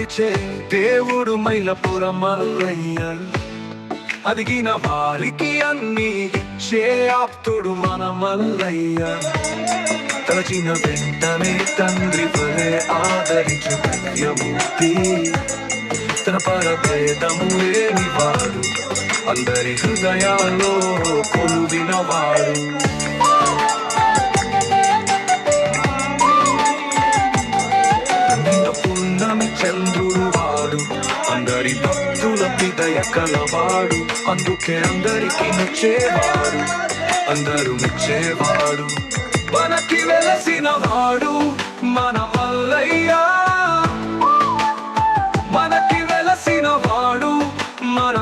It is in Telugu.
కొలిచే దేవుడు మైలపురం మల్లయ్య. అదిగిన వారికి అన్ని ఇచ్చే ఆప్తుడు మన మల్లయ్య. తలచిన వెంటనే తండ్రి వలె ఆదరించు ధన్యమూర్తి. తన పరభేదము లేనివాడు, అందరి హృదయాల్లో కొలువినవాడు. పున్నమి చంద్రుడు వాడు, అందరి భక్తుల హృదయ కలవాడు. అందుకే అందరికి నచ్చేవాడు, అందరూ మెచ్చేవాడు. మనకి వెలసిన వాడు మన మల్లయ్య. మనకి వెలసిన వాడు మన